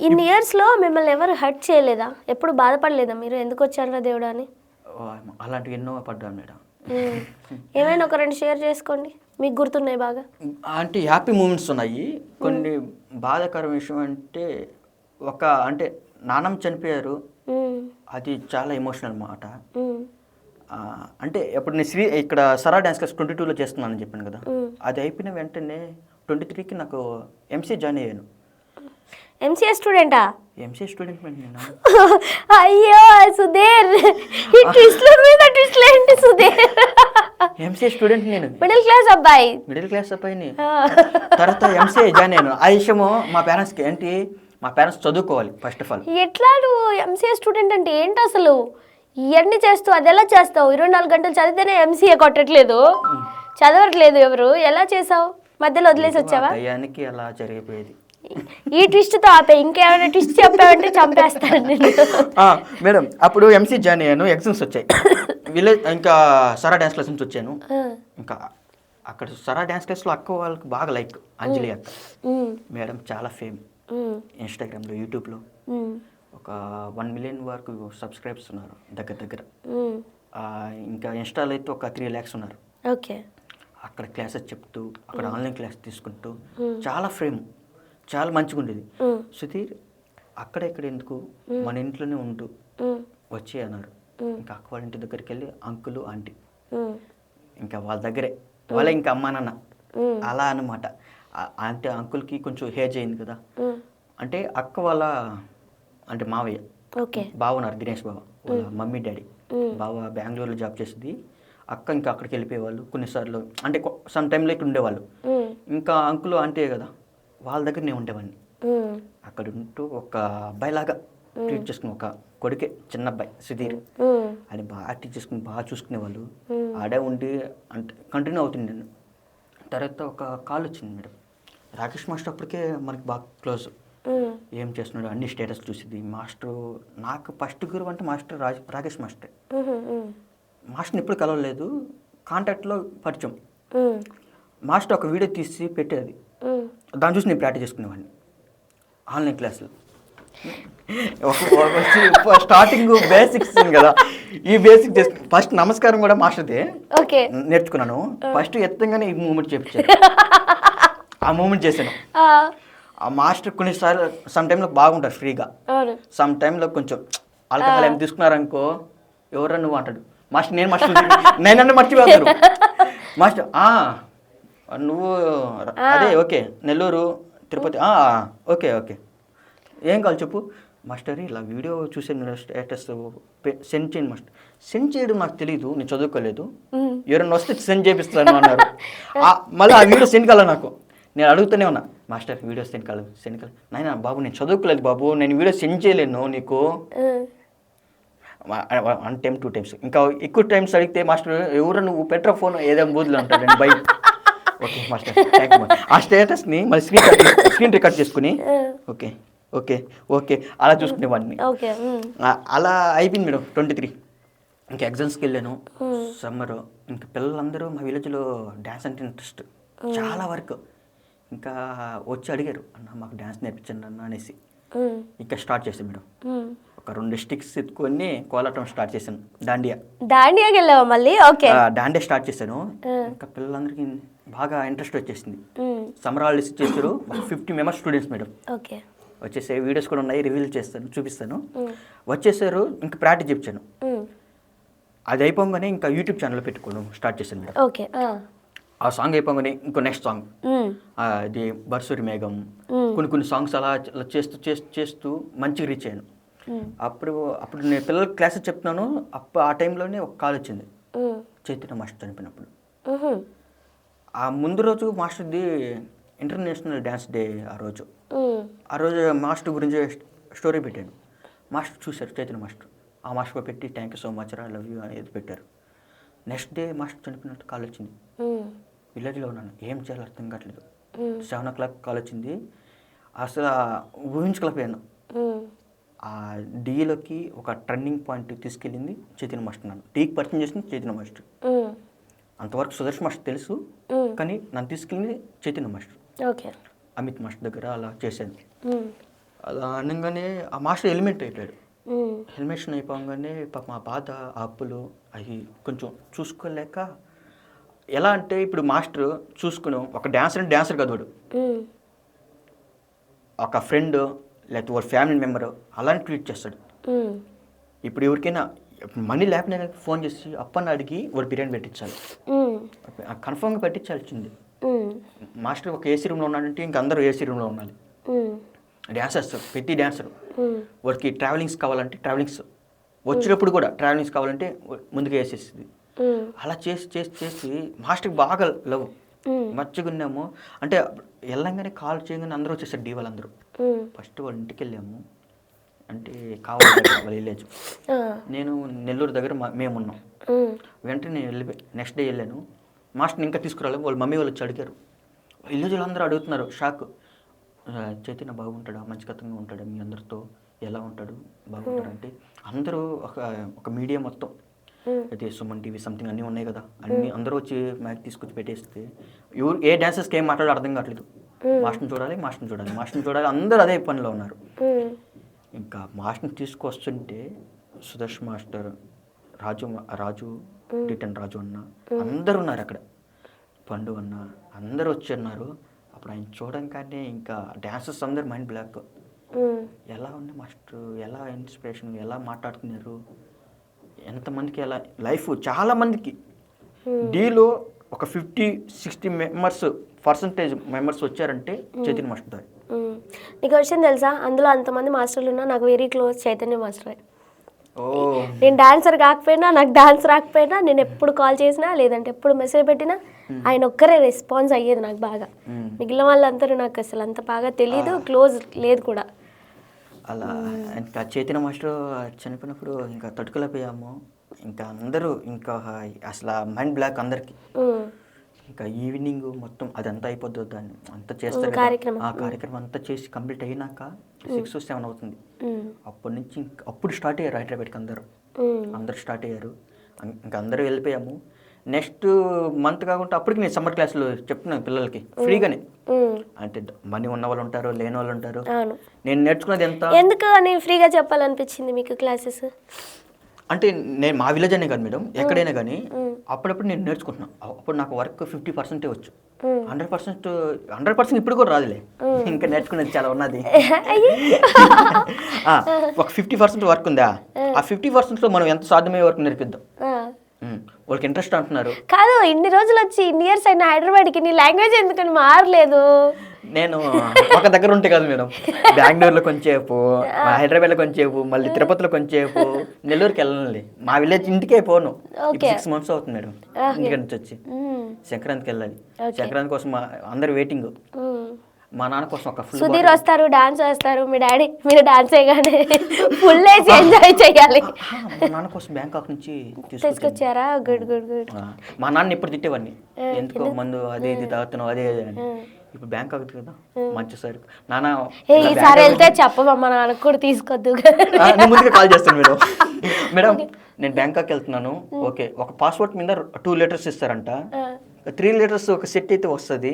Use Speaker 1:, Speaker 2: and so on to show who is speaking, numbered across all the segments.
Speaker 1: ఇన్ని ఇయర్స్లో మిమ్మల్ని ఎవరు హర్ట్ చేయలేదా? ఎప్పుడు బాధపడలేదా మీరు ఎందుకు వచ్చారా దేవుడా అని?
Speaker 2: అలాంటివి ఎన్నో పడ్డాను మేడం.
Speaker 1: ఏమైనా ఒక 2 షేర్ చేసుకోండి, మీకు గుర్తున్నాయి బాగా.
Speaker 2: అంటే హ్యాపీ మూమెంట్స్ ఉన్నాయి. కొన్ని బాధాకర విషయం అంటే అంటే నాన్నమ్మ చనిపోయారు. అది చాలా ఎమోషనల్ మాట. అంటే ఇప్పుడు నేను ఇక్కడ సరా డ్యాన్స్ క్లాస్ 22లో చేస్తున్నానని చెప్పాను కదా, అది అయిపోయిన వెంటనే 23కి నాకు ఎంసీఏ జాయిన్ అయ్యాను.
Speaker 1: ఎంసీఏ స్టూడెంటా?
Speaker 2: ఎంసీఏ స్టూడెంట్ నేను.
Speaker 1: అయ్యో సుధీర్, ఈ ట్విస్ట్ల మీద ట్విస్ట్లు ఏంటి సుధీర్?
Speaker 2: ఎంసీఏ స్టూడెంట్ నేను,
Speaker 1: మిడిల్ క్లాస్
Speaker 2: అబ్బాయిని. తర్వాత ఎంసీఏ జాయిన్ అయ్యాను. ఆ విషయము మా పేరెంట్స్కి ఏంటి, మా పేరెంట్స్ చదువుకోవాలి ఫస్ట్ ఆఫ్ ఆల్.
Speaker 1: ఎట్లా నువ్వు ఎంసీఏ స్టూడెంట్ అంటే ఏంటి అసలు? ఇవన్నీ చేస్తావు, అది ఎలా చేస్తావు? 24 గంటలు చదివితేనే ఎంసీఏ కొట్టట్లేదు, చదవట్లేదు ఎవరు, ఎలా చేసావు? మధ్యలో వదిలేసి వచ్చావా?
Speaker 2: టయానికి అలా జరిగిపోయేది.
Speaker 1: ఈ ట్విస్ట్తో ఆపే, ఇంకేమైనా ట్విస్ట్ చెప్పావంటే చంపేస్తాను నేను.
Speaker 2: మేడం అప్పుడు ఎంసీ జాయిన్ అయ్యాను, ఎగ్జామ్స్ వచ్చాయి. ఇంకా సరా డ్యాన్స్ క్లాస్ నుంచి వచ్చాను. ఇంకా అక్కడ సరా డ్యాన్స్ క్లాస్లో అక్క వాళ్ళకి బాగా లైక్, అంజలి అక్క మేడం చాలా ఫేమ్. ఇన్స్టాగ్రామ్లో, యూట్యూబ్లో ఒక 1 మిలియన్ వరకు సబ్స్క్రైబర్స్ ఉన్నారు దగ్గర. ఇంకా ఇన్స్టాలో అయితే ఒక 3 lakhs ఉన్నారు.
Speaker 1: ఓకే. అక్కడ
Speaker 2: క్లాసెస్ చెప్తూ, అక్కడ ఆన్లైన్ క్లాస్ తీసుకుంటూ చాలా ఫేమ్, చాలా మంచిగా ఉండేది. సుధీర్ అక్కడెక్కడ ఎందుకు, మన ఇంట్లోనే ఉంటూ వచ్చి అన్నారు. ఇంకా అక్క వాళ్ళ ఇంటి దగ్గరికి వెళ్ళి అంకుల్ ఆంటీ, ఇంకా వాళ్ళ దగ్గరే, వాళ్ళే ఇంకా అమ్మా నాన్న అలా అనమాట. అంటే అంకుల్కి కొంచెం ఏజ్ అయింది కదా, అంటే అక్క వాళ్ళ అంటే మావయ్య బావ ఉన్నారు, దినేష్ బావ, వాళ్ళ మమ్మీ డాడీ. బావ బెంగళూరులో జాబ్ చేసింది, అక్క ఇంకా అక్కడికి వెళ్ళిపోయేవాళ్ళు కొన్నిసార్లు. అంటే సమ్ టైంలో ఇక్కడ ఉండేవాళ్ళు. ఇంకా అంకుల్ ఆంటీ కదా, వాళ్ళ దగ్గర నేను ఉండేవాడిని. అక్కడ ఉంటూ ఒక అబ్బాయిలాగా ట్రీట్ చేసుకుని, ఒక కొడుకే చిన్న అబ్బాయి సుధీర్ అని బాగా ట్రీట్ చేసుకుని బాగా చూసుకునేవాళ్ళు. ఆడే ఉండి అంటే కంటిన్యూ అవుతుంది నేను. తర్వాత ఒక కాల్ వచ్చింది మేడం, రాకేష్ మాస్టర్ అప్పటికే మనకి బాగా క్లోజ్. ఏం చేస్తున్నాడు అన్ని స్టేటస్ చూసింది. మాస్టర్ నాకు ఫస్ట్ గురువు అంటే మాస్టర్ రాకేష్ మాస్టర్. మాస్టర్ని ఎప్పుడు కలవలేదు, కాంటాక్ట్లో పరిచయం. మాస్టర్ ఒక వీడియో తీసి పెట్టేది, దాన్ని చూసి నేను ప్రాక్టీస్ చేసుకునేవాడిని ఆన్లైన్ క్లాసులు. స్టార్టింగ్ బేసిక్స్ కదా, ఈ బేసిక్ చేసుకుని ఫస్ట్ నమస్కారం కూడా మాస్టర్దే నేర్చుకున్నాను. ఫస్ట్ ఎత్తంగానే ఈ మూమెంట్ చేయించాను, ఆ మూమెంట్ చేశాను. ఆ మాస్టర్ కొన్నిసార్లు సమ్ టైంలో బాగుంటారు ఫ్రీగా, సమ్ టైంలో కొంచెం ఆల్కహాల్ ఏమి తీసుకున్నారనుకో, ఎవరా నువ్వు అంటాడు మాస్టర్. నేనన్నా మర్చిపోతారు మాస్టర్. నువ్వు అదే ఓకే, నెల్లూరు తిరుపతి, ఓకే ఏం కావాలి చెప్పు మాస్టర్. ఇలా వీడియో చూసే స్టేటస్ సెండ్ చేయండి మాస్టర్. సెండ్ చేయడం నాకు తెలియదు, నేను చదువుకోలేదు, ఎవరైనా వస్తే సెండ్ చేపిస్తాను అన్నారు. మళ్ళీ ఆ వీడియో సెండ్ కాల నాకు. నేను అడుగుతూనే ఉన్నా, మాస్టర్ వీడియో సెండ్ కాలేదు. నాయన బాబు నేను చదువుకోలేదు బాబు, నేను వీడియో సెండ్ చేయలేను నీకు. 1 time 2 times, ఇంకా ఎక్కువ టైమ్స్ అడిగితే మాస్టర్ ఎవరు నువ్వు పెట్రా ఫోన్ ఏదైనా బూతులు అంటాడు నేను bike. Okay master thank you. ఆ స్టేటస్ని మళ్ళీ స్క్రీన్ రికార్డ్ చేసుకుని ఓకే అలా చూసుకునేవాడిని. అలా అయిపోయింది మేడం 23. ఇంకా ఎగ్జామ్స్కి వెళ్ళాను సమ్మర్. ఇంకా పిల్లలందరూ మా విలేజ్లో డ్యాన్స్ అంటే ఇంట్రెస్ట్ చాలా వరకు. ఇంకా వచ్చి అడిగారు, అన్న మాకు డ్యాన్స్ నేర్పించండి అన్న అనేసి. ఇంకా స్టార్ట్ చేశాను మేడం. ఒక 2 sticks ఎత్తుకొని కోలాటం స్టార్ట్ చేశాను.
Speaker 1: దాండియాకి వెళ్ళావా మళ్ళీ? ఓకే,
Speaker 2: దాండియా స్టార్ట్ చేశాను. ఇంకా పిల్లలందరికీ బాగా ఇంట్రెస్ట్ వచ్చేసింది. సమ్మర్ హాలిడేస్ చేశారు. 50 members స్టూడెంట్స్ మేడం.
Speaker 1: ఓకే,
Speaker 2: వచ్చేసే వీడియోస్ కూడా ఉన్నాయి, రివీల్ చేస్తాను, చూపిస్తాను. వచ్చేసారు. ఇంకా ప్రాక్టీస్ చెప్తాను. అది అయిపోగానే ఇంకా యూట్యూబ్ ఛానల్ పెట్టుకోవడం స్టార్ట్ చేశాను మేడం.
Speaker 1: ఓకే,
Speaker 2: ఆ సాంగ్ అయిపోగానే ఇంకో నెక్స్ట్ సాంగ్, అది బర్సూరి మేఘం, కొన్ని సాంగ్స్ అలా చేస్తూ మంచిగా రీచ్ అయ్యాను. అప్పుడు నేను పిల్లలకి క్లాసెస్ చెప్తున్నాను. ఆ టైంలోనే ఒక కాల్ వచ్చింది, చైతన్య మాస్టర్ చనిపోయినప్పుడు. ఆ ముందు రోజు మాస్టర్ది ఇంటర్నేషనల్ డ్యాన్స్ డే. ఆ రోజు మాస్టర్ గురించి స్టోరీ పెట్టాను. మాస్టర్ చూశారు, చైతన్య మాస్టర్. ఆ మాస్టర్ పెట్టి థ్యాంక్ యూ సో మచ్ రా, లవ్ యూ అనేది పెట్టారు. నెక్స్ట్ డే మాస్టర్ చనిపోయినట్టు కాల్ వచ్చింది. విలేజ్లో ఉన్నాను, ఏం చేయాలో అర్థం కావట్లేదు. 7 o'clock కాల్ వచ్చింది. అసలు ఊహించుకోలేకపోయాను. ఆ డీలోకి ఒక టర్నింగ్ పాయింట్ తీసుకెళ్ళింది చైతన్య మాస్టర్. నన్ను డీకి పరిచయం చేసింది చైతన్య మాస్టర్. అంతవరకు సుదర్శన్ మాస్టర్ తెలుసు, కానీ నన్ను తీసుకెళ్ళింది Chaitanya master.
Speaker 1: Okay,
Speaker 2: Amit master దగ్గర అలా చేశాను. అలా అనగానే ఆ మాస్టర్ ఎలిమెంట్ అయిపోయాడు.
Speaker 1: ఉమ్,
Speaker 2: ఎలిమినేషన్ అయిపోగానే పాప మా బాధ ఆ అప్పులు అవి కొంచెం చూసుకోలేక, ఎలా అంటే ఇప్పుడు మాస్టర్ చూసుకుని ఒక డాన్సర్ అంటే డాన్సర్ కదా వాడు,
Speaker 1: ఉమ్,
Speaker 2: ఒక ఫ్రెండ్ లేకపోతే వాడు ఫ్యామిలీ మెంబర్ అలానే ట్రీట్ చేస్తాడు.
Speaker 1: ఉమ్,
Speaker 2: ఇప్పుడు ఎవరికైనా మనీ లేకపోయినా ఫోన్ చేసి అప్పని అడిగి వాడు బిర్యానీ పెట్టించాలి,
Speaker 1: ఉమ్,
Speaker 2: కన్ఫామ్గా పెట్టించాల్సింది.
Speaker 1: ఉమ్,
Speaker 2: మాస్టర్ ఒక ఏసీ రూమ్లో ఉన్నాడంటే ఇంక అందరూ ఏసీ రూమ్లో ఉండాలి.
Speaker 1: ఉమ్,
Speaker 2: డ్యాన్సర్స్ ప్రతి డ్యాన్సర్
Speaker 1: ఉమ్,
Speaker 2: వాడికి ట్రావెలింగ్స్ కావాలంటే ట్రావెలింగ్స్, వచ్చేటప్పుడు కూడా ట్రావెలింగ్స్ కావాలంటే ముందుకు వేసేస్తుంది.
Speaker 1: ఉమ్,
Speaker 2: అలా చేసి చేసి చేసి మాస్టర్కి బాగా లవ్ మర్చిగున్నాము. అంటే వెళ్ళంగానే కాల్ చేయగానే అందరూ వచ్చేసారు డీ వాళ్ళందరూ.
Speaker 1: ఉమ్,
Speaker 2: ఫస్ట్ వాళ్ళ ఇంటికి వెళ్ళాము, అంటే కావాలి వాళ్ళ విలేజ్.
Speaker 1: ఆ,
Speaker 2: నేను నెల్లూరు దగ్గర మేమున్నాం.
Speaker 1: ఉమ్,
Speaker 2: వెంటనే నేను వెళ్ళిపోయి నెక్స్ట్ డే వెళ్ళాను. మాస్టర్ని ఇంకా తీసుకురాలేదు, వాళ్ళ మమ్మీ వాళ్ళు వచ్చి అడిగారు. విలేజ్లో అందరూ అడుగుతున్నారు, షాక్. చైతన్య బాగుంటాడా, మంచికతంగా ఉంటాడా, మీ అందరితో ఎలా ఉంటాడు, బాగుంటాడు అంటే అందరూ ఒక మీడియా మొత్తం అయితే సుమన్ టీవీ సంథింగ్ అన్నీ ఉన్నాయి కదా, అన్నీ అందరూ వచ్చి మ్యాచ్ తీసుకొచ్చి పెట్టేస్తే ఏ డాన్సర్స్కి ఏం మాట్లాడో అర్థం కావట్లేదు. మాస్టర్ని చూడాలి, మాస్టర్ని చూడాలి, మాస్టర్ని చూడాలి, అందరూ అదే పనిలో ఉన్నారు. ఇంకా మాస్టర్ని తీసుకొస్తుంటే సుదర్శన్ మాస్టర్, రాజు రిటర్న్ రాజు అన్న అందరూ ఉన్నారు అక్కడ, పండు అన్న అందరూ వచ్చి ఉన్నారు. అప్పుడు ఆయన చూడంగానే ఇంకా డాన్సర్స్ అందరు మైండ్ బ్లాక్. ఎలా ఉంది మాస్టర్, ఎలా ఇన్స్పిరేషన్, ఎలా మాట్లాడుతున్నారు, ఎంతమందికి ఎలా లైఫ్, చాలా మందికి డీలో ఒక 50-60 మెంబర్స్ వచ్చారంటే చైతన్య మాస్టర్ దారి.
Speaker 1: నీకు విషయం తెలుసా, అందులో అంతమంది మాస్టర్లు ఉన్నా నాకు వెరీ క్లోజ్ చైతన్య మాస్టరే.
Speaker 2: ఓ
Speaker 1: నేను డాన్సర్ కాకపోయినా, నాకు డాన్స్ రాకపోయినా, నేను ఎప్పుడు కాల్ చేసినా లేదంటే ఎప్పుడు మెసేజ్ పెట్టినా ఆయన ఒక్కరే రెస్పాన్స్ అయ్యేది నాకు బాగా. మిగిలిన వాళ్ళందరూ నాకు అసలు అంత బాగా తెలీదు, క్లోజ్ లేదు కూడా.
Speaker 2: అలా ఇంకా చైతన్య మాస్టర్ చనిపోయినప్పుడు ఇంకా తట్టుకోలేకపోయాము. ఇంకా అందరూ ఇంకా అసలు మైండ్ బ్లాక్ అందరికి. ఇంకా ఈవినింగ్ మొత్తం అదంతా అయిపోద్ది, దాన్ని అంతా చేస్తారు కదా. ఆ కార్యక్రమం అంతా చేసి కంప్లీట్ అయినాక 6-7 అవుతుంది. అప్పటి నుంచి అప్పుడు స్టార్ట్ అయ్యారు హైదరాబాద్కి అందరూ స్టార్ట్ అయ్యారు. ఇంకా అందరూ వెళ్ళిపోయాము. నెక్స్ట్ మంత్ కాకుండా అప్పటికి నేను సమ్మర్ క్లాసులు చెప్తున్నాను పిల్లలకి ఫ్రీగానే. అంటే మనీ ఉన్న వాళ్ళు ఉంటారు, లేని వాళ్ళు ఉంటారు. నేను నేర్చుకున్నది ఎంత,
Speaker 1: ఎందుకు అని ఫ్రీగా చెప్పాలనిపించింది మీకు క్లాసెస్?
Speaker 2: అంటే నేను మా విలేజ్ అనే కాదు మేడం, ఎక్కడైనా కానీ అప్పుడప్పుడు నేను నేర్చుకుంటున్నాను. అప్పుడు నాకు వర్క్ 50% వచ్చు, 100% ఇప్పుడు కూడా రాదులే, ఇంకా నేర్చుకునేది చాలా ఉన్నది. ఒక 50% వర్క్ ఉందా, ఆ 50%లో మనం ఎంత సాధ్యమయ్యే వర్క్ నేర్పిద్దాం. వాళ్ళకి ఇంట్రెస్ట్ అంటున్నారు.
Speaker 1: కాదు, ఇన్ని రోజులు వచ్చి ఇన్ని ఇయర్స్ అయిన హైదరాబాద్కి నీ లాంగ్వేజ్ ఎందుకని మారలేదు?
Speaker 2: నేను ఒక దగ్గర ఉంటే కాదు మేడం, బెంగళూరులో కొంచెంసేపు, హైదరాబాద్లో కొంచెంసేపు, మళ్ళీ తిరుపతిలో కొంచెంసేపు, నెల్లూరుకి వెళ్ళాలి. మా విలేజ్ ఇంటికే పోను. 6 months అవుతుంది మేడం ఇంటికి నుంచి వచ్చి. సంక్రాంతికి వెళ్ళాలి. సంక్రాంతి కోసం అందరు వెయిటింగ్. మా నాన్న కోసం ఒక ఫుల్
Speaker 1: సుధీర్ వస్తారు, డాన్స్ వేస్తారు, మీ డాడీ మీరు డాన్స్ చేయగానే ఫుల్ వేసి ఎంజాయ్ చేయాలి.
Speaker 2: మా నాన్న కోసం బ్యాంకాక్ నుంచి
Speaker 1: తీసుకొచ్చారా? Good good good.
Speaker 2: మా నాన్న ఇప్పుడు తిట్టేవాడిని, ఎందుకో మందు అదే ఇది తాగుతున్నావు అదే అని. ఇప్పుడు బ్యాంకాక్ కదా మంచి సరుకు నాన్న,
Speaker 1: ఈసారి వెళ్తే చెప్పమమ్మ నాన్నకు కూడా తీసుకొద్దు.
Speaker 2: నేను ముందుగా కాల్ చేస్తాను మేడం, నేను బ్యాంకాక్ వెళ్తున్నాను, ఓకే ఒక పాస్పోర్ట్ మీద 2 letters ఇస్తారంట, 3 letters ఒక సెట్ అయితే వస్తుంది,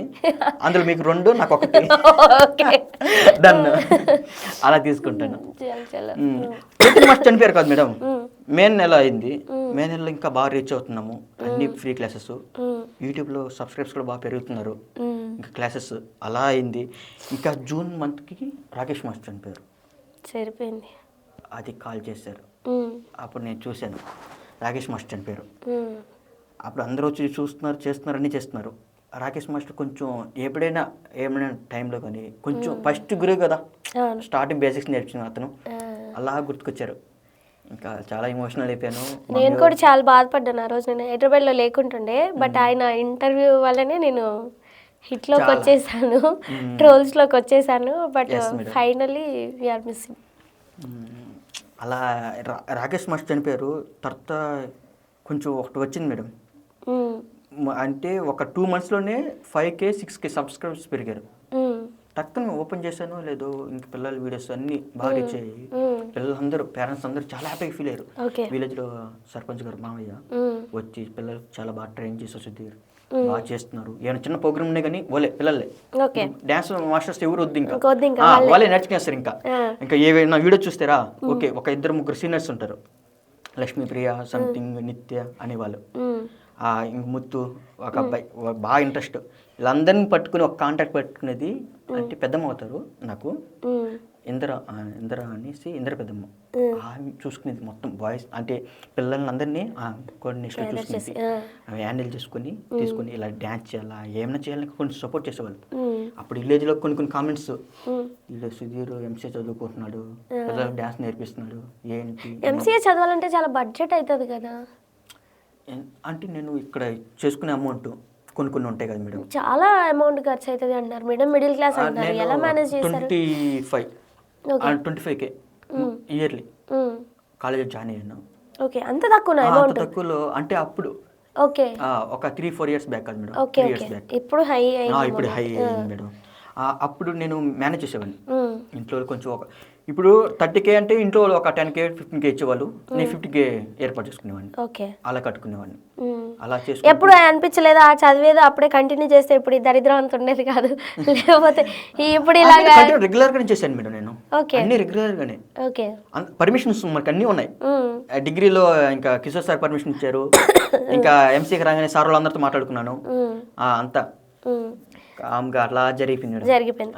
Speaker 2: అందులో మీకు 2 నాకు 1 డన్, అలా తీసుకుంటాను. మస్తు చనిపోయారు కాదు మేడం, మే నెల అయింది. మే నెలలో ఇంకా బాగా రీచ్ అవుతున్నాము, అన్ని ఫ్రీ క్లాసెస్, యూట్యూబ్లో సబ్స్క్రైబ్స్ కూడా బాగా పెరుగుతున్నారు, ఇంకా క్లాసెస్ అలా అయింది. ఇంకా జూన్ మంత్కి రాకేష్ మాస్టర్ చనిపోయారు.
Speaker 1: సరిపోయింది.
Speaker 2: అది కాల్ చేశారు, అప్పుడు నేను చూశాను రాకేష్ మాస్టర్ చనిపోయారు. అప్పుడు అందరూ వచ్చి చూస్తున్నారు, చేస్తున్నారు, అన్నీ చేస్తున్నారు. రాకేష్ మాస్టర్ కొంచెం ఎప్పుడైనా ఏమైనా టైంలో కానీ కొంచెం ఫస్ట్ గురువు కదా, స్టార్టింగ్ బేసిక్స్ నేర్పించిన అతను, అలా గుర్తుకొచ్చారు. ఇంకా చాలా ఎమోషనల్ అయిపోయాను.
Speaker 1: నేను కూడా చాలా బాధపడ్డాను ఆ రోజు. నేను హైదరాబాద్లో లేకుంటుండే, బట్ ఆయన ఇంటర్వ్యూ వల్లనే నేను హిట్లోకి వచ్చేసాను, ట్రోల్స్లోకి వచ్చేసాను. But finally we are missing.
Speaker 2: అలా రాకేష్ మాస్టర్ చనిపోయారు. తర్వాత కొంచెం ఒకటి వచ్చింది మేడం, అంటే ఒక 2 monthsలోనే 5K 6K సబ్స్క్రైబర్స్ పెరిగారు. టక్కున ఓపెన్ చేశాను లేదో, ఇంక పిల్లల వీడియోస్ అన్నీ బాగా రీచ్ అయ్యాయి. పిల్లలందరూ, పేరెంట్స్ అందరూ చాలా హ్యాపీగా ఫీల్ అయ్యారు. విలేజ్లో సర్పంచ్ గారు మామయ్య వచ్చి పిల్లలు చాలా బాగా ట్రైన్ చేశారు సుధీర్, బాగా చేస్తున్నారు. ఏమైనా చిన్న ప్రోగ్రామ్ ఉన్నాయి కానీ వాళ్ళే పిల్లలే
Speaker 1: ఓకే.
Speaker 2: డ్యాన్స్ మాస్టర్స్ ఎవరు వద్దు ఇంకా
Speaker 1: వద్దు ఇంకా
Speaker 2: వాళ్ళే నేర్చుకునేస్తారు. ఇంకా ఏవైనా వీడియో చూస్తారా, ఓకే ఒక 2-3 సీనియర్స్ ఉంటారు, లక్ష్మీప్రియ సంథింగ్, నిత్య అనేవాళ్ళు, ఇంక ముత్తు ఒక అబ్బాయి బాగా ఇంట్రెస్ట్, వీళ్ళందరినీ పట్టుకుని ఒక కాంటాక్ట్ పెట్టుకునేది అంటే పెద్దమ్మ అవుతారు నాకు, ఇంద్ర అనేసి ఇంద్ర పెద్దమ్మ, ఆమె చూసుకునేది మొత్తం వాయిస్ అంటే పిల్లల్ని అందరినీ కోఆర్డినేషన్ చూసుకునేది, అవి హ్యాండిల్ తీసుకొని ఇలా డ్యాన్స్ చేయాలా ఏమైనా చేయాలని కొంచెం సపోర్ట్ చేసేవాళ్ళు. అప్పుడు విలేజ్లో కొన్ని కామెంట్స్, వీళ్ళు సుధీర్ ఎంసీఏ చదువుకుంటున్నాడు, పిల్లలకు డ్యాన్స్ నేర్పిస్తున్నాడు ఏంటి.
Speaker 1: ఎంసీఏ చదవాలంటే చాలా బడ్జెట్ అవుతుంది కదా.
Speaker 2: అంటే నేను ఇక్కడ చేసుకునే అమౌంట్ కొన్ని ఉంటాయి కదా మేడం,
Speaker 1: చాలా అమౌంట్ ఖర్చు అవుతుంది అంటారు మేడం, మిడిల్ క్లాస్ అంటారు, ఎలా మేనేజ్ చేస్తారు?
Speaker 2: 25K ఇయర్లీ కాలేజ్ జాయిన్ అయ్యాను.
Speaker 1: ఓకే, అంత తక్కువ అమౌంట్?
Speaker 2: తక్కువలో అంటే అప్పుడు
Speaker 1: ఓకే
Speaker 2: ఒక 3-4 years బ్యాక్ కదా మేడం.
Speaker 1: ఓకే ఓకే, ఇప్పుడు హై
Speaker 2: ఇప్పుడు హై అయింది మేడం. అప్పుడు నేను మేనేజ్ చేసేవాడిని ఇంట్లో కొంచెం ఇప్పుడు 30K అంటే ఇంట్లో ఒక 10K 15K ఇచ్చేవాళ్ళు, నేను 50K ఏర్పాటు చేసుకునేవాడిని,
Speaker 1: ఓకే
Speaker 2: అలా కట్టుకునేవాడిని. అలా చేసుకుని
Speaker 1: ఎప్పుడు అనిపించలేదా ఆ చదివేదో అప్పుడే కంటిన్యూ చేస్తే ఇప్పుడు ఈ దరిద్రం అంత ఉండేది కాదు, లేకపోతే ఇప్పుడు ఇలాగా?
Speaker 2: రెగ్యులర్ గానే చేశాను మేడం నేను,
Speaker 1: ఓకే
Speaker 2: అన్ని రెగ్యులర్ గానే.
Speaker 1: ఓకే,
Speaker 2: పర్మిషన్స్ మనకి అన్నీ ఉన్నాయి. డిగ్రీలో ఇంకా కిషోర్ సార్ పర్మిషన్ ఇచ్చారు, ఇంకా ఎంసీకి రాగానే సార్ వాళ్ళందరితో మాట్లాడుకున్నాను, అంతా కామ్గా అట్లా జరిగిపోయింది.